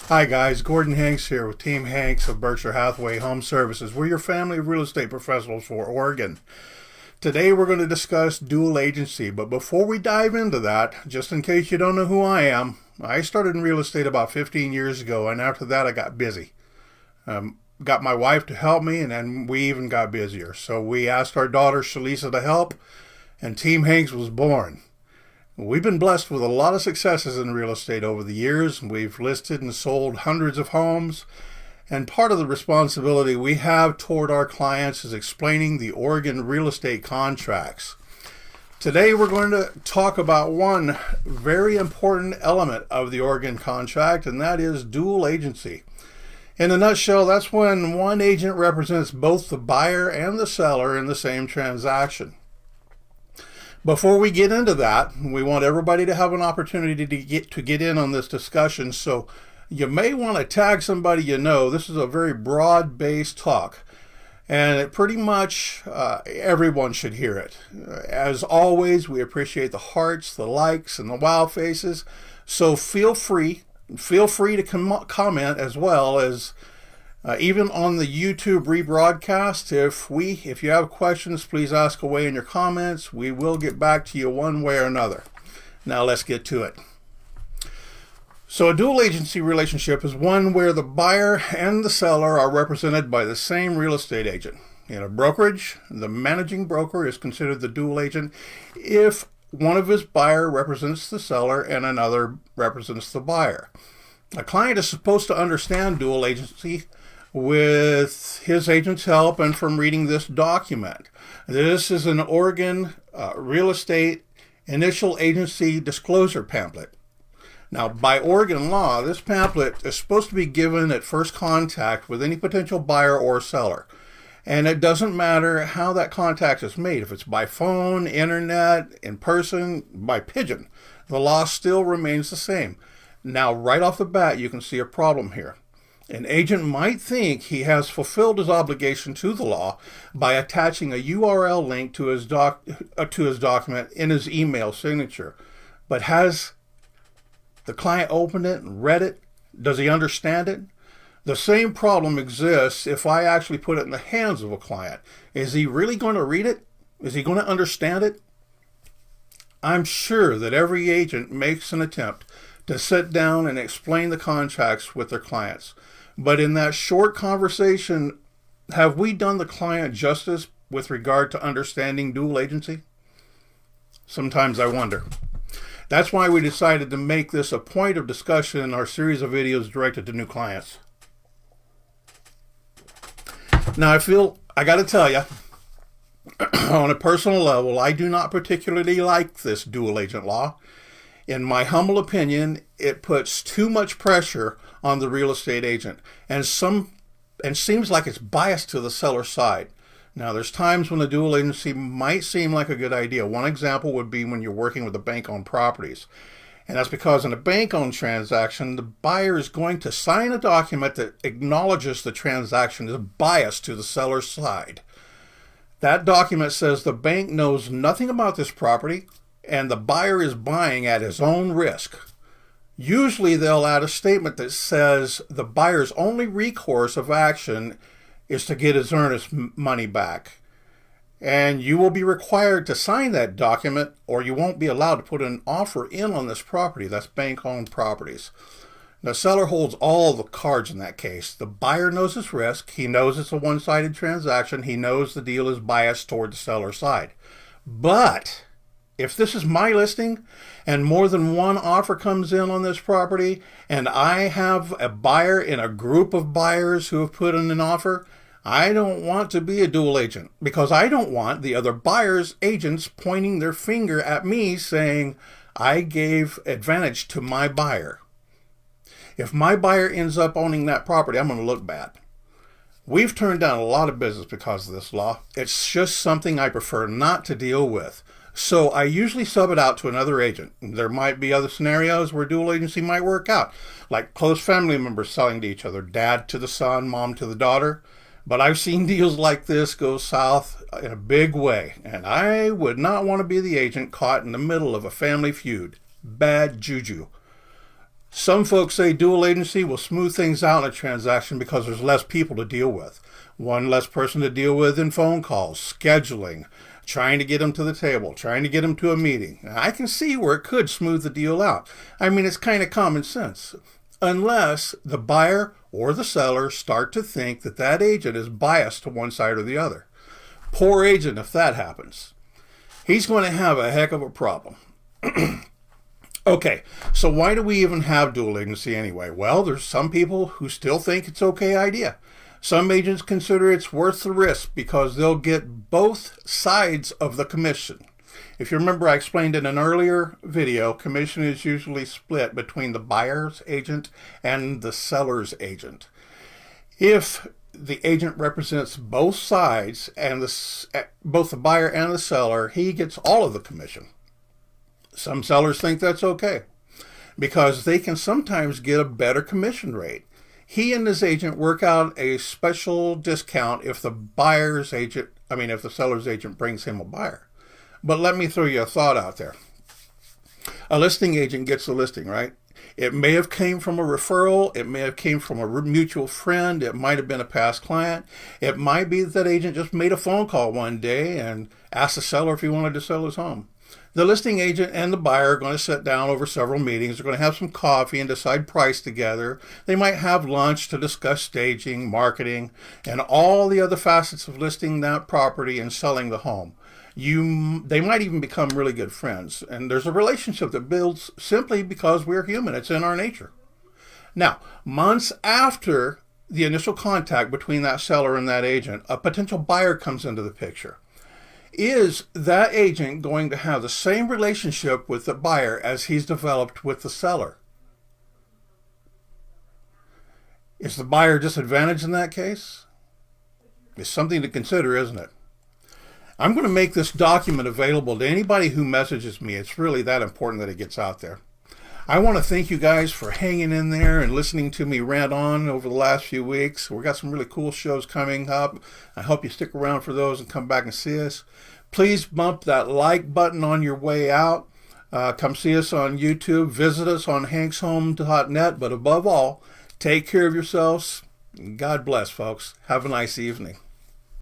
Hi guys, Gordon Hanks here with Team Hanks of Berkshire Hathaway Home Services. We're your family of real estate professionals for Oregon. Today we're going to discuss dual agency, but before we dive into that, just in case you don't know who I am, I started in real estate about 15 years ago, and after that I got busy. Got my wife to help me, and then we even got busier. So we asked our daughter Shalisa to help, and Team Hanks was born. We've been blessed with a lot of successes in real estate over the years. We've listed and sold hundreds of homes, and part of the responsibility we have toward our clients is explaining the Oregon real estate contracts. Today we're going to talk about one very important element of the Oregon contract, and that is dual agency. In a nutshell, that's when one agent represents both the buyer and the seller in the same transaction. Before we get into that, we want everybody to have an opportunity to get in on this discussion, so you may want to tag somebody you know. This is a very broad-based talk, and it pretty much everyone should hear it. As always, we appreciate the hearts, the likes, and the wow faces, so feel free to comment as well as even on the YouTube rebroadcast. If you have questions, please ask away in your comments. We will get back to you one way or another. Now let's get to it. So a dual agency relationship is one where the buyer and the seller are represented by the same real estate agent. In a brokerage, the managing broker is considered the dual agent if one of his buyer represents the seller and another represents the buyer. A client is supposed to understand dual agency with his agent's help and from reading this document. This is an Oregon real estate initial agency disclosure pamphlet. Now, by Oregon law, this pamphlet is supposed to be given at first contact with any potential buyer or seller. And it doesn't matter how that contact is made. If it's by phone, internet, in person, by pigeon, the law still remains the same. Now, right off the bat, you can see a problem here. An agent might think he has fulfilled his obligation to the law by attaching a URL link to his document in his email signature. But has the client opened it and read it? Does he understand it? The same problem exists if I actually put it in the hands of a client. Is he really going to read it? Is he going to understand it? I'm sure that every agent makes an attempt to sit down and explain the contracts with their clients. But in that short conversation, have we done the client justice with regard to understanding dual agency? Sometimes I wonder. That's why we decided to make this a point of discussion in our series of videos directed to new clients. Now, I got to tell you, on a personal level, I do not particularly like this dual agent law. In my humble opinion, it puts too much pressure on the real estate agent and seems like it's biased to the seller side. Now, there's times when the dual agency might seem like a good idea. One example would be when you're working with a bank-owned properties. And that's because in a bank-owned transaction, the buyer is going to sign a document that acknowledges the transaction is biased to the seller's side. That document says the bank knows nothing about this property, and the buyer is buying at his own risk. Usually they'll add a statement that says the buyer's only recourse of action is to get his earnest money back. And you will be required to sign that document or you won't be allowed to put an offer in on this property. That's bank-owned properties. The seller holds all the cards in that case. The buyer knows his risk. He knows it's a one-sided transaction. He knows the deal is biased toward the seller's side. But if this is my listing and more than one offer comes in on this property and I have a buyer in a group of buyers who have put in an offer, I don't want to be a dual agent because I don't want the other buyer's agents pointing their finger at me saying I gave advantage to my buyer. If my buyer ends up owning that property, I'm going to look bad. We've turned down a lot of business because of this law. It's just something I prefer not to deal with. So I usually sub it out to another agent. There might be other scenarios where dual agency might work out, like close family members selling to each other, dad to the son, mom to the daughter. But I've seen deals like this go south in a big way, and I would not want to be the agent caught in the middle of a family feud. Bad juju. Some folks say dual agency will smooth things out in a transaction because there's less people to deal with. One less person to deal with in phone calls, scheduling, trying to get them to the table, trying to get them to a meeting. Now, I can see where it could smooth the deal out. I mean, it's kind of common sense. Unless the buyer or the seller start to think that that agent is biased to one side or the other. Poor agent if that happens. He's going to have a heck of a problem. Okay, so why do we even have dual agency anyway? Well, there's some people who still think it's okay idea. Some agents consider it's worth the risk because they'll get both sides of the commission. If you remember, I explained in an earlier video, commission is usually split between the buyer's agent and the seller's agent. If the agent represents both sides and both the buyer and the seller, he gets all of the commission. Some sellers think that's okay because they can sometimes get a better commission rate. He and his agent work out a special discount if the seller's agent brings him a buyer. But let me throw you a thought out there. A listing agent gets a listing, right? It may have came from a referral. It may have came from a mutual friend. It might have been a past client. It might be that agent just made a phone call one day and asked the seller if he wanted to sell his home. The listing agent and the buyer are going to sit down over several meetings. They're going to have some coffee and decide price together. They might have lunch to discuss staging, marketing, and all the other facets of listing that property and selling the home. They might even become really good friends. And there's a relationship that builds simply because we're human. It's in our nature. Now, months after the initial contact between that seller and that agent, a potential buyer comes into the picture. Is that agent going to have the same relationship with the buyer as he's developed with the seller? Is the buyer disadvantaged in that case? It's something to consider, isn't it? I'm going to make this document available to anybody who messages me. It's really that important that it gets out there. I want to thank you guys for hanging in there and listening to me rant on over the last few weeks. We've got some really cool shows coming up. I hope you stick around for those and come back and see us. Please bump that like button on your way out. Come see us on YouTube. Visit us on hankshome.net. But above all, take care of yourselves. God bless, folks. Have a nice evening.